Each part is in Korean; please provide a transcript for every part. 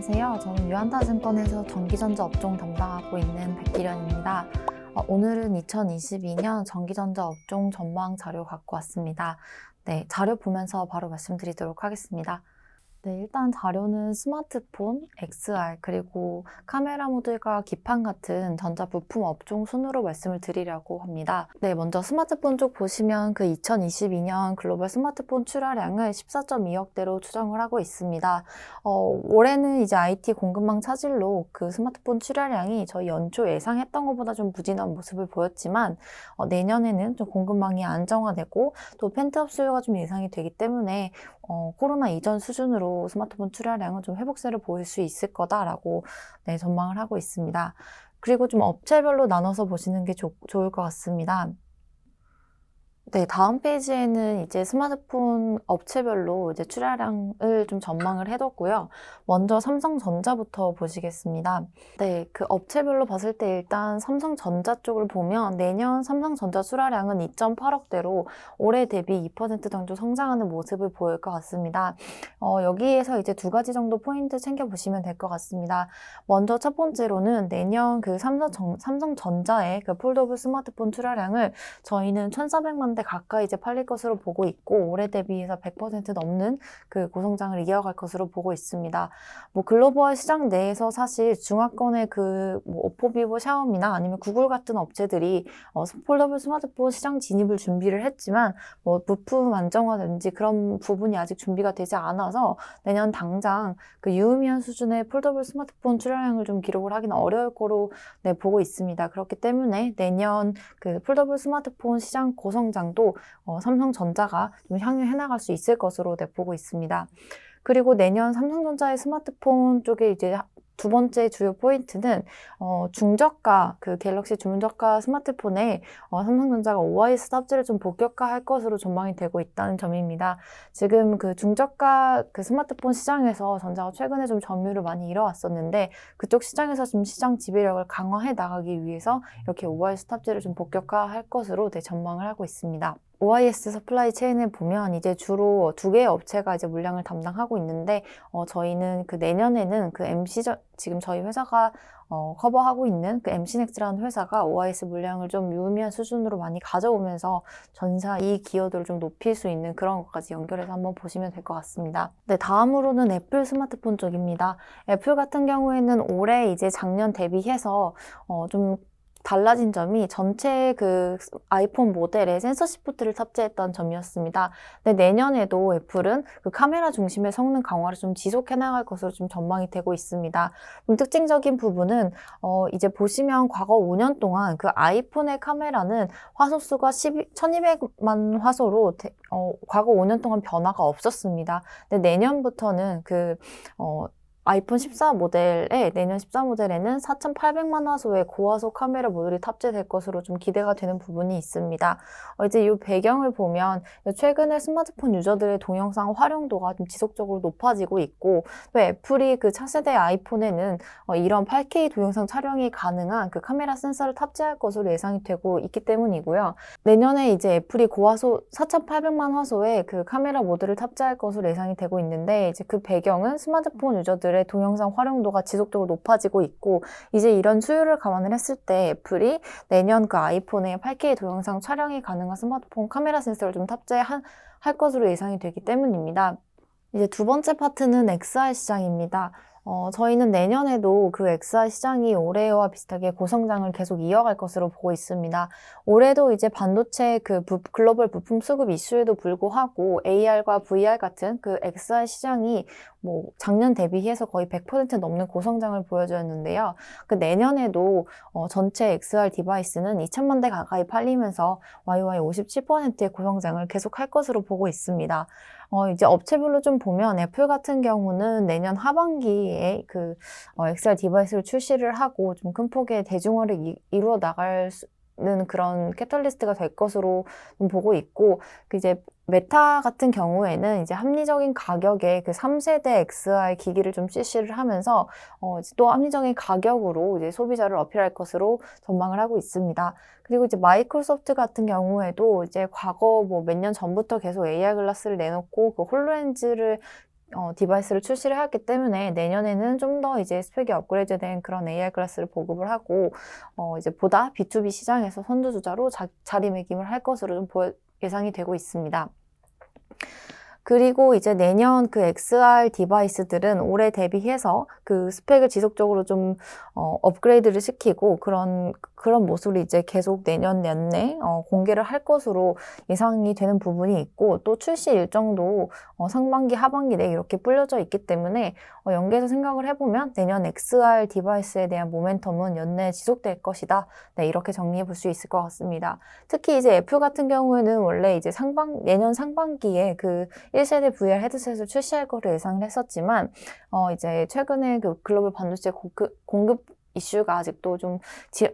안녕하세요. 저는 유한타증권에서 전기전자 업종 담당하고 있는 백기련입니다. 오늘은 2022년 전기전자 업종 전망 자료 갖고 왔습니다. 네, 자료 보면서 바로 말씀드리도록 하겠습니다. 네, 일단 자료는 스마트폰, XR, 그리고 카메라 모듈과 기판 같은 전자부품 업종 순으로 말씀을 드리려고 합니다. 네, 먼저 스마트폰 쪽 보시면 그 2022년 글로벌 스마트폰 출하량을 14.2억대로 추정을 하고 있습니다. 올해는 이제 IT 공급망 차질로 그 스마트폰 출하량이 저희 연초 예상했던 것보다 좀 부진한 모습을 보였지만 내년에는 좀 공급망이 안정화되고 또 펜트업 수요가 좀 예상이 되기 때문에 코로나 이전 수준으로 스마트폰 출하량은 좀 회복세를 보일 수 있을 거다라고 전망을 하고 있습니다. 그리고 좀 업체별로 나눠서 보시는 게 좋을 것 같습니다. 네, 다음 페이지에는 이제 스마트폰 업체별로 이제 출하량을 좀 전망을 해뒀고요. 먼저 삼성전자부터 보시겠습니다. 네, 그 업체별로 봤을 때 일단 삼성전자 쪽을 보면 내년 삼성전자 출하량은 2.8억대로 올해 대비 2% 정도 성장하는 모습을 보일 것 같습니다. 여기에서 이제 두 가지 정도 포인트 챙겨보시면 될 것 같습니다. 먼저 첫 번째로는 내년 그 삼성전자의 그 폴더블 스마트폰 출하량을 저희는 1,400만 대 가까이 이제 팔릴 것으로 보고 있고 올해 대비해서 100% 넘는 그 고성장을 이어갈 것으로 보고 있습니다. 뭐 글로벌 시장 내에서 사실 중화권의 그 뭐 오포, 비보, 샤오미나 아니면 구글 같은 업체들이 폴더블 스마트폰 시장 진입을 준비를 했지만 뭐 부품 안정화든지 그런 부분이 아직 준비가 되지 않아서 내년 당장 그 유의미한 수준의 폴더블 스마트폰 출하량을 좀 기록을 하기는 어려울 거로 보고 있습니다. 그렇기 때문에 내년 그 폴더블 스마트폰 시장 고성장도 삼성전자가 좀 향유해 나갈 수 있을 것으로 보고 있습니다. 그리고 내년 삼성전자의 스마트폰 쪽에 이제 두 번째 주요 포인트는 중저가 그 갤럭시 중저가 스마트폰에 삼성전자가 OIS 탑재를 좀 본격화할 것으로 전망이 되고 있다는 점입니다. 지금 그 중저가 그 스마트폰 시장에서 전자가 최근에 좀 점유를 많이 이뤄왔었는데 그쪽 시장에서 좀 시장 지배력을 강화해 나가기 위해서 이렇게 OIS 탑재를 좀 본격화할 것으로 전망을 하고 있습니다. OIS 서플라이 체인을 보면 이제 주로 두 개의 업체가 이제 물량을 담당하고 있는데 저희는 그 내년에는 그 지금 저희 회사가 커버하고 있는 그 MC넥스라는 회사가 OIS 물량을 좀 유의미한 수준으로 많이 가져오면서 전사 이 기여도를 좀 높일 수 있는 그런 것까지 연결해서 한번 보시면 될 것 같습니다. 네, 다음으로는 애플 스마트폰 쪽입니다. 애플 같은 경우에는 올해 이제 작년 대비해서 좀 달라진 점이 전체 그 아이폰 모델에 센서 시프트를 탑재했던 점이었습니다. 근데 내년에도 애플은 그 카메라 중심의 성능 강화를 좀 지속해 나갈 것으로 좀 전망이 되고 있습니다. 특징적인 부분은 이제 보시면 과거 5년 동안 그 아이폰의 카메라는 화소수가 1200만 화소로 과거 5년 동안 변화가 없었습니다. 근데 내년부터는 아이폰 14 모델에 내년 14 모델에는 4,800만 화소의 고화소 카메라 모듈이 탑재될 것으로 좀 기대가 되는 부분이 있습니다. 이제 이 배경을 보면 최근에 스마트폰 유저들의 동영상 활용도가 좀 지속적으로 높아지고 있고 또 애플이 그 차세대 아이폰에는 이런 8K 동영상 촬영이 가능한 그 카메라 센서를 탑재할 것으로 예상이 되고 있기 때문이고요. 내년에 이제 애플이 고화소 4,800만 화소의 그 카메라 모듈을 탑재할 것으로 예상이 되고 있는데 이제 그 배경은 스마트폰 유저들의 동영상 활용도가 지속적으로 높아지고 있고 이제 이런 수요를 감안을 했을 때 애플이 내년 그 아이폰에 8K 동영상 촬영이 가능한 스마트폰 카메라 센서를 좀 탑재할 것으로 예상이 되기 때문입니다. 이제 두 번째 파트는 XR 시장입니다. 저희는 내년에도 그 XR 시장이 올해와 비슷하게 고성장을 계속 이어갈 것으로 보고 있습니다. 올해도 이제 반도체 그 글로벌 부품 수급 이슈에도 불구하고 AR과 VR 같은 그 XR 시장이 뭐 작년 대비해서 거의 100% 넘는 고성장을 보여주었는데요. 그 내년에도 전체 XR 디바이스는 2,000만 대 가까이 팔리면서 YoY 57%의 고성장을 계속할 것으로 보고 있습니다. 이제 업체별로 좀 보면 애플 같은 경우는 내년 하반기에 그 XR 디바이스를 출시를 하고 좀 큰 폭의 대중화를 이루어 나갈 는 그런 캐탈리스트가 될 것으로 좀 보고 있고 이제 메타 같은 경우에는 이제 합리적인 가격에 그 3세대 XR 기기를 좀 출시를 하면서 또 합리적인 가격으로 이제 소비자를 어필할 것으로 전망을 하고 있습니다. 그리고 이제 마이크로소프트 같은 경우에도 이제 과거 뭐 몇 년 전부터 계속 AR 글라스를 내놓고 그 홀로렌즈를 디바이스를 출시를 했기 때문에 내년에는 좀 더 이제 스펙이 업그레이드된 그런 AR 글라스를 보급을 하고 이제 보다 B2B 시장에서 선두주자로 자리매김을 할 것으로 좀 예상이 되고 있습니다. 그리고 이제 내년 그 XR 디바이스들은 올해 대비해서 그 스펙을 지속적으로 좀 업그레이드를 시키고 그런 모습을 이제 계속 내년 내내 공개를 할 것으로 예상이 되는 부분이 있고, 또 출시 일정도 상반기, 하반기 내에 이렇게 불려져 있기 때문에 연계해서 생각을 해보면 내년 XR 디바이스에 대한 모멘텀은 연내 지속될 것이다. 네, 이렇게 정리해 볼 수 있을 것 같습니다. 특히 이제 애플 같은 경우에는 원래 이제 내년 상반기에 그 1세대 VR 헤드셋을 출시할 거를 예상을 했었지만 이제 최근에 그 글로벌 반도체 공급 이슈가 아직도 좀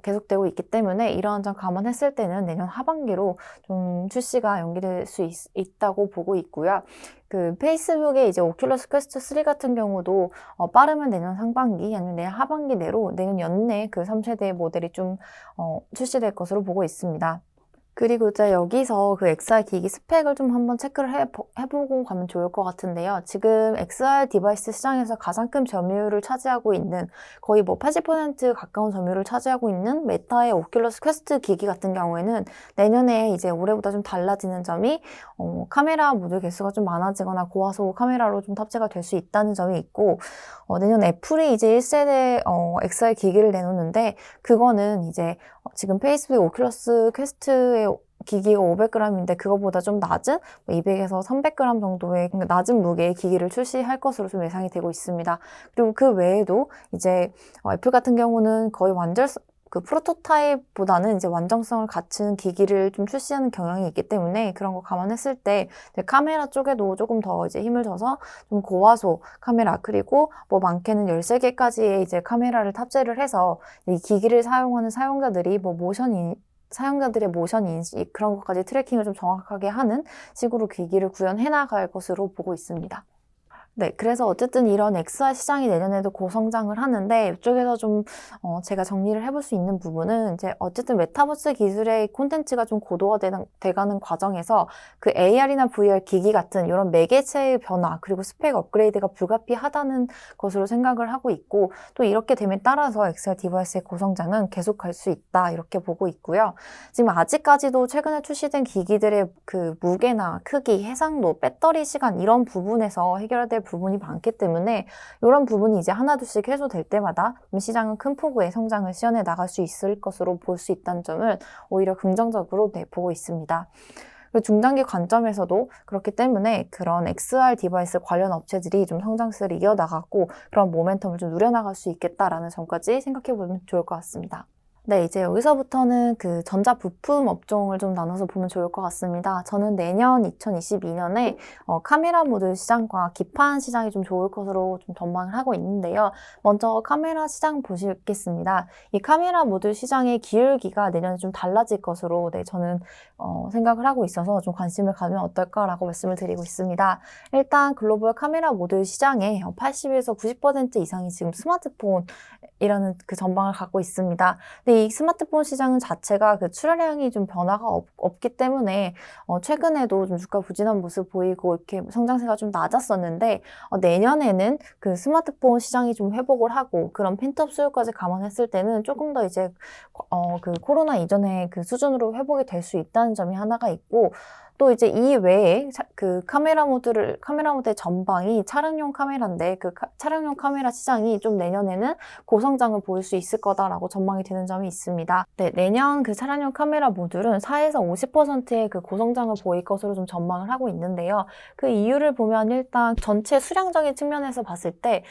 계속되고 있기 때문에 이러한 점 감안했을 때는 내년 하반기로 좀 출시가 연기될 수 있다고 보고 있고요. 그 페이스북의 이제 오큘러스 퀘스트 3 같은 경우도 빠르면 내년 상반기 아니면 내년 하반기 내로 내년 연내 그 3세대 모델이 좀 출시될 것으로 보고 있습니다. 그리고 이제 여기서 그 XR 기기 스펙을 좀 한번 체크를 해보고 가면 좋을 것 같은데요. 지금 XR 디바이스 시장에서 가장 큰 점유율을 차지하고 있는, 거의 뭐 80% 가까운 점유율을 차지하고 있는 메타의 오큘러스 퀘스트 기기 같은 경우에는 내년에 이제 올해보다 좀 달라지는 점이 카메라 모듈 개수가 좀 많아지거나 고화소 카메라로 좀 탑재가 될 수 있다는 점이 있고, 내년 애플이 이제 1세대 XR 기기를 내놓는데, 그거는 이제 지금 페이스북 오큘러스 퀘스트의 기기가 500g인데 그거보다 좀 낮은 200에서 300g 정도의 낮은 무게의 기기를 출시할 것으로 좀 예상이 되고 있습니다. 그리고 그 외에도 이제 애플 같은 경우는 거의 그 프로토타입보다는 이제 완성성을 갖춘 기기를 좀 출시하는 경향이 있기 때문에 그런 거 감안했을 때 카메라 쪽에도 조금 더 이제 힘을 줘서 좀 고화소 카메라, 그리고 뭐 많게는 13개까지의 이제 카메라를 탑재를 해서 이 기기를 사용하는 사용자들이 뭐 사용자들의 모션 인식 그런 것까지 트래킹을 좀 정확하게 하는 식으로 기기를 구현해 나갈 것으로 보고 있습니다. 네, 그래서 어쨌든 이런 XR 시장이 내년에도 고성장을 하는데, 이쪽에서 좀 제가 정리를 해볼 수 있는 부분은 이제 어쨌든 메타버스 기술의 콘텐츠가 좀 돼가는 과정에서 그 AR이나 VR 기기 같은 이런 매개체의 변화 그리고 스펙 업그레이드가 불가피하다는 것으로 생각을 하고 있고, 또 이렇게 됨에 따라서 XR 디바이스의 고성장은 계속할 수 있다 이렇게 보고 있고요. 지금 아직까지도 최근에 출시된 기기들의 그 무게나 크기, 해상도, 배터리 시간 이런 부분에서 해결해야 될 부분이 많기 때문에 이런 부분이 이제 하나둘씩 해소될 때마다 시장은 큰 폭의 성장을 시현해 나갈 수 있을 것으로 볼 수 있다는 점을 오히려 긍정적으로 보고 있습니다. 그리고 중장기 관점에서도 그렇기 때문에 그런 XR 디바이스 관련 업체들이 좀 성장세를 이어나가고 그런 모멘텀을 좀 누려나갈 수 있겠다라는 점까지 생각해 보면 좋을 것 같습니다. 네, 이제 여기서부터는 그 전자부품 업종을 좀 나눠서 보면 좋을 것 같습니다. 저는 내년 2022년에 카메라 모듈 시장과 기판 시장이 좀 좋을 것으로 좀 전망을 하고 있는데요. 먼저 카메라 시장 보시겠습니다. 이 카메라 모듈 시장의 기울기가 내년에 좀 달라질 것으로 저는 생각을 하고 있어서 좀 관심을 가지면 어떨까라고 말씀을 드리고 있습니다. 일단 글로벌 카메라 모듈 시장의 80에서 90% 이상이 지금 스마트폰이라는 그 전망을 갖고 있습니다. 근데 이 스마트폰 시장 자체가 그 출하량이 좀 변화가 없기 때문에 최근에도 좀 주가 부진한 모습 보이고 이렇게 성장세가 좀 낮았었는데, 내년에는 그 스마트폰 시장이 좀 회복을 하고 그런 팬텀 수요까지 감안했을 때는 조금 더 이제 그 코로나 이전의 그 수준으로 회복이 될 수 있다는 점이 하나가 있고, 또 이제 이 외에 그 카메라 모듈 전방이 차량용 카메라인데 그 차량용 카메라 시장이 좀 내년에는 고성장을 보일 수 있을 거다라고 전망이 되는 점이 있습니다. 네, 내년 그 차량용 카메라 모듈은 4에서 50%의 그 고성장을 보일 것으로 좀 전망을 하고 있는데요. 그 이유를 보면 일단 전체 수량적인 측면에서 봤을 때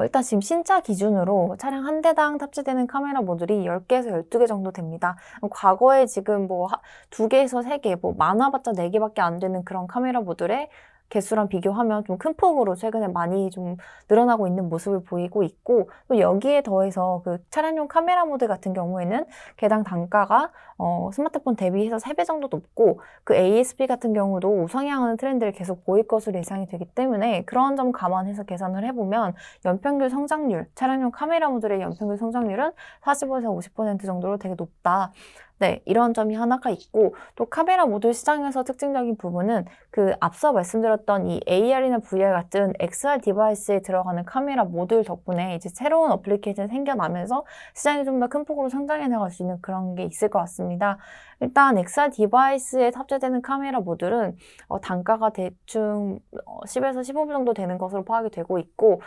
일단 지금 신차 기준으로 차량 한 대당 탑재되는 카메라 모듈이 10개에서 12개 정도 됩니다. 과거에 지금 뭐 2개에서 3개, 뭐 많아봤자 4개밖에 안 되는 그런 카메라 모듈에 개수랑 비교하면 좀 큰 폭으로 최근에 많이 좀 늘어나고 있는 모습을 보이고 있고, 또 여기에 더해서 그 차량용 카메라 모듈 같은 경우에는 개당 단가가 스마트폰 대비해서 3배 정도 높고, 그 ASP 같은 경우도 우상향하는 트렌드를 계속 보일 것으로 예상이 되기 때문에 그런 점 감안해서 계산을 해보면 연평균 성장률, 차량용 카메라 모듈의 연평균 성장률은 45에서 50% 정도로 되게 높다. 네, 이런 점이 하나가 있고, 또 카메라 모듈 시장에서 특징적인 부분은 그 앞서 말씀드렸던 이 AR이나 VR 같은 XR 디바이스에 들어가는 카메라 모듈 덕분에 이제 새로운 어플리케이션이 생겨나면서 시장이 좀 더 큰 폭으로 성장해 나갈 수 있는 그런 게 있을 것 같습니다. 일단 XR 디바이스에 탑재되는 카메라 모듈은 단가가 대충 10에서 15불 정도 되는 것으로 파악이 되고 있고,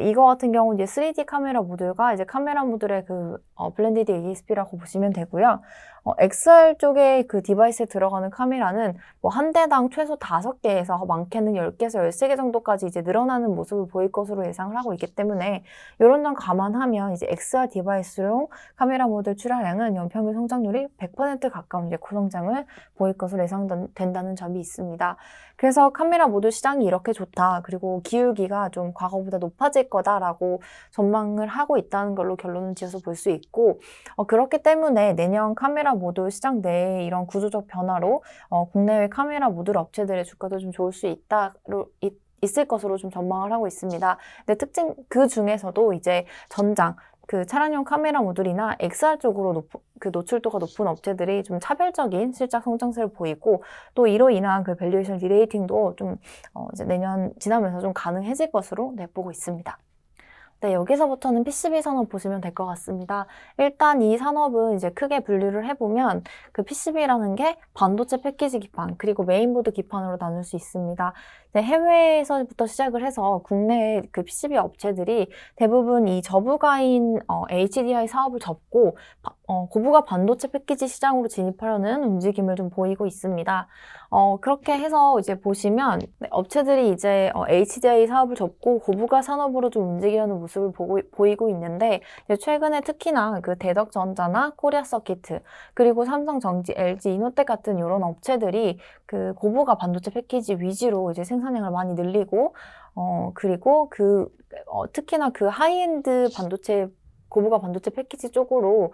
이거 같은 경우 이제 3D 카메라 모듈과 이제 카메라 모듈의 블렌디드 ASP라고 보시면 되고요. XR 쪽의 그 디바이스에 들어가는 카메라는 뭐 한 대당 최소 5개에서 많게는 10개에서 13개 정도까지 이제 늘어나는 모습을 보일 것으로 예상을 하고 있기 때문에 이런 점 감안하면 이제 XR 디바이스용 카메라 모듈 출하량은 연평균 성장률이 100% 가까운 이제 고성장을 보일 것으로 예상된다는 점이 있습니다. 그래서 카메라 모듈 시장이 이렇게 좋다. 그리고 기울기가 좀 과거보다 높아질 거다라고 전망을 하고 있다는 걸로 결론을 지어서 볼 수 있고, 그렇기 때문에 내년 카메라 모듈 시장 내에 이런 구조적 변화로 국내외 카메라 모듈 업체들의 주가도 좀 좋을 수 있을 것으로 좀 전망을 하고 있습니다. 근데 특징 그 중에서도 이제 전장 그 차량용 카메라 모듈이나 XR 쪽으로 노출도가 높은 업체들이 좀 차별적인 실적 성장세를 보이고, 또 이로 인한 그 밸류에이션 리레이팅도 좀 이제 내년 지나면서 좀 가능해질 것으로 내보고 있습니다. 네, 여기서부터는 PCB 산업 보시면 될 것 같습니다. 일단 이 산업은 이제 크게 분류를 해보면 그 PCB라는 게 반도체 패키지 기판 그리고 메인보드 기판으로 나눌 수 있습니다. 해외에서부터 시작을 해서 국내 그 PCB 업체들이 대부분 이 저부가인 HDI 사업을 접고 고부가 반도체 패키지 시장으로 진입하려는 움직임을 좀 보이고 있습니다. 그렇게 해서 이제 보시면 업체들이 이제 HDI 사업을 접고 고부가 산업으로 좀 움직이려는 모습을 보이고 있는데, 최근에 특히나 그 대덕전자나 코리아서키트 그리고 삼성전기, LG 이노텍 같은 이런 업체들이 그 고부가 반도체 패키지 위주로 이제 생산량을 많이 늘리고, 그리고 특히나 그 하이엔드 고부가 반도체 패키지 쪽으로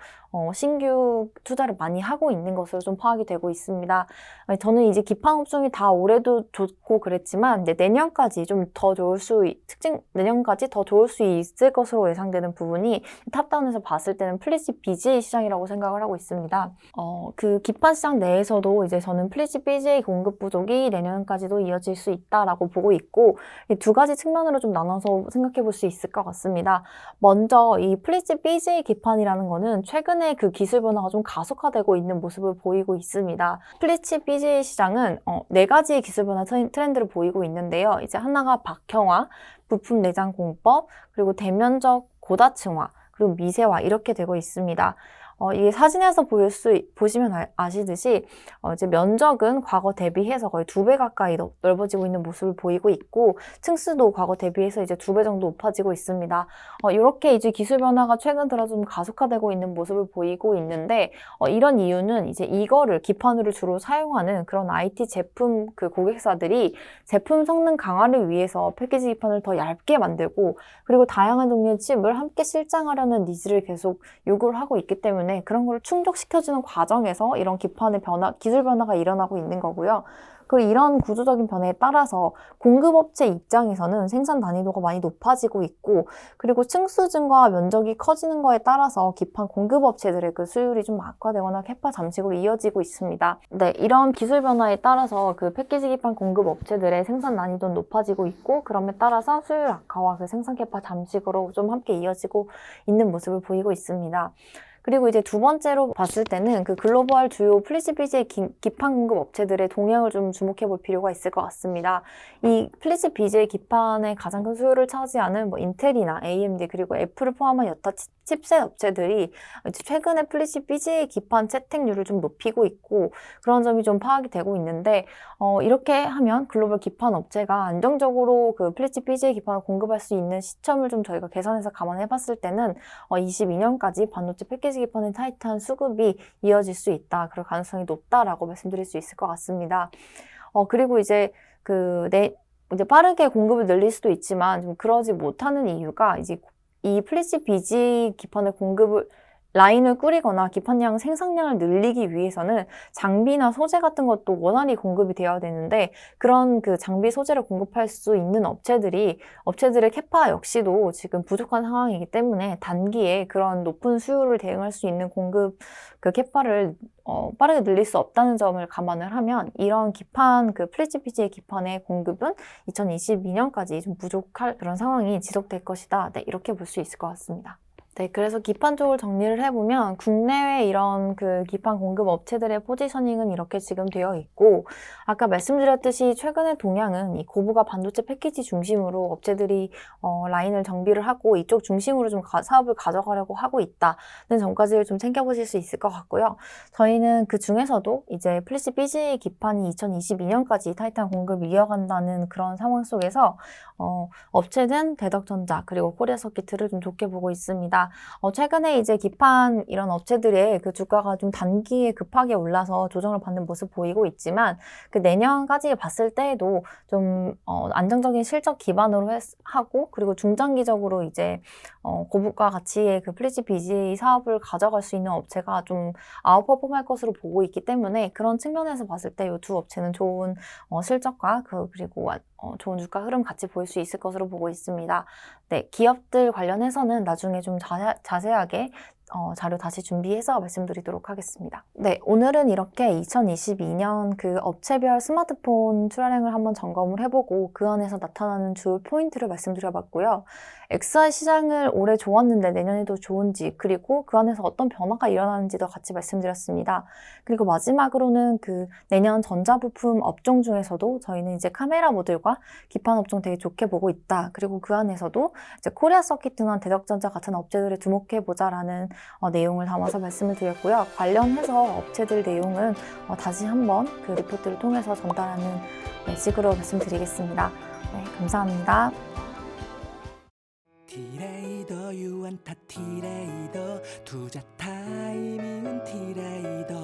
신규 투자를 많이 하고 있는 것으로 좀 파악이 되고 있습니다. 저는 이제 기판 업종이 다 올해도 좋고 그랬지만 이제 내년까지 더 좋을 수 있을 것으로 예상되는 부분이 탑다운에서 봤을 때는 플리치 BGA 시장이라고 생각을 하고 있습니다. 그 기판 시장 내에서도 이제 저는 플리치 BGA 공급 부족이 내년까지도 이어질 수 있다라고 보고 있고, 이 두 가지 측면으로 좀 나눠서 생각해 볼 수 있을 것 같습니다. 먼저 이 플리치 BGA 기판이라는 거는 최근에 그 기술 변화가 좀 가속화되고 있는 모습을 보이고 있습니다. 플리치 BGA 시장은 4가지의 기술 변화 트렌드를 보이고 있는데요. 이제 하나가 박형화, 부품 내장 공법, 그리고 대면적 고다층화, 그리고 미세화 이렇게 되고 있습니다. 이게 사진에서 보시면 아시듯이 이제 면적은 과거 대비해서 거의 2배 가까이 넓어지고 있는 모습을 보이고 있고, 층수도 과거 대비해서 이제 2배 정도 높아지고 있습니다. 이렇게 이제 기술 변화가 최근 들어 좀 가속화되고 있는 모습을 보이고 있는데, 이런 이유는 이제 이거를 기판으로 주로 사용하는 그런 IT 제품 그 고객사들이 제품 성능 강화를 위해서 패키지 기판을 더 얇게 만들고, 그리고 다양한 종류의 칩을 함께 실장하려는 니즈를 계속 요구를 하고 있기 때문에 그런 걸 충족시켜주는 과정에서 이런 기술 변화가 일어나고 있는 거고요. 그리고 이런 구조적인 변화에 따라서 공급업체 입장에서는 생산 난이도가 많이 높아지고 있고, 그리고 층수 증가와 면적이 커지는 거에 따라서 기판 공급업체들의 그 수율이 좀 악화되거나 캐파 잠식으로 이어지고 있습니다. 네, 이런 기술 변화에 따라서 그 패키지 기판 공급업체들의 생산 난이도는 높아지고 있고, 그럼에 따라서 수율 악화와 그 생산 캐파 잠식으로 좀 함께 이어지고 있는 모습을 보이고 있습니다. 그리고 이제 두 번째로 봤을 때는 그 글로벌 주요 플리치 BGA 기판 공급 업체들의 동향을 좀 주목해 볼 필요가 있을 것 같습니다. 이 플리치 BGA 기판의 가장 큰 수요를 차지하는 인텔이나 AMD 그리고 애플을 포함한 여타 칩셋 업체들이 최근에 플리치 BGA 기판 채택률을 좀 높이고 있고, 그런 점이 좀 파악이 되고 있는데, 이렇게 하면 글로벌 기판 업체가 안정적으로 그 플리치 BGA 기판을 공급할 수 있는 시점을 좀 저희가 계산해서 감안해 봤을 때는 22년까지 반도체 패키지 기판의 타이트한 수급이 이어질 수 있다. 그럴 가능성이 높다라고 말씀드릴 수 있을 것 같습니다. 그리고 이제 이제 빠르게 공급을 늘릴 수도 있지만 좀 그러지 못하는 이유가 이제 이 플리치 BGA 기판의 공급을 라인을 꾸리거나 기판량 생산량을 늘리기 위해서는 장비나 소재 같은 것도 원활히 공급이 되어야 되는데 그런 그 장비 소재를 공급할 수 있는 업체들의 캐파 역시도 지금 부족한 상황이기 때문에 단기에 그런 높은 수요를 대응할 수 있는 공급 그 캐파를 빠르게 늘릴 수 없다는 점을 감안을 하면 이런 기판 그 플리츠 PGA 기판의 공급은 2022년까지 좀 부족할 그런 상황이 지속될 것이다. 네, 이렇게 볼 수 있을 것 같습니다. 네, 그래서 기판 쪽을 정리를 해보면 국내외 이런 그 기판 공급 업체들의 포지셔닝은 이렇게 지금 되어 있고 아까 말씀드렸듯이 최근의 동향은 이 고부가 반도체 패키지 중심으로 업체들이 라인을 정비를 하고 이쪽 중심으로 좀 사업을 가져가려고 하고 있다는 점까지 좀 챙겨보실 수 있을 것 같고요. 저희는 그 중에서도 이제 플리츠 BGA 기판이 2022년까지 타이탄 공급을 이어간다는 그런 상황 속에서 업체는 대덕전자 그리고 코리아서키트를 좀 좋게 보고 있습니다. 최근에 이제 기판 이런 업체들의 그 주가가 좀 단기에 급하게 올라서 조정을 받는 모습 보이고 있지만 그 내년까지 봤을 때에도 좀 안정적인 실적 기반으로 하고 그리고 중장기적으로 이제 고부가 가치의 그 플리츠 BGA 사업을 가져갈 수 있는 업체가 좀 아웃퍼폼할 것으로 보고 있기 때문에 그런 측면에서 봤을 때 이 두 업체는 좋은 실적과 그리고 좋은 주가 흐름 같이 보일 수 있을 것으로 보고 있습니다. 네, 기업들 관련해서는 나중에 좀 자세하게 자료 다시 준비해서 말씀드리도록 하겠습니다. 네, 오늘은 이렇게 2022년 그 업체별 스마트폰 출하량을 한번 점검을 해보고 그 안에서 나타나는 주 포인트를 말씀드려봤고요. XR 시장을 올해 좋았는데 내년에도 좋은지 그리고 그 안에서 어떤 변화가 일어나는지도 같이 말씀드렸습니다. 그리고 마지막으로는 그 내년 전자부품 업종 중에서도 저희는 이제 카메라 모듈과 기판 업종 되게 좋게 보고 있다. 그리고 그 안에서도 이제 코리아 서키트나 대덕전자 같은 업체들을 주목해보자라는 내용을 담아서 말씀을 드렸고요. 관련해서 업체들 내용은 다시 한번 그 리포트를 통해서 전달하는 식으로 말씀드리겠습니다. 네, 감사합니다. 티레이더 유안타 티레이더 투자 타이밍은 티레이더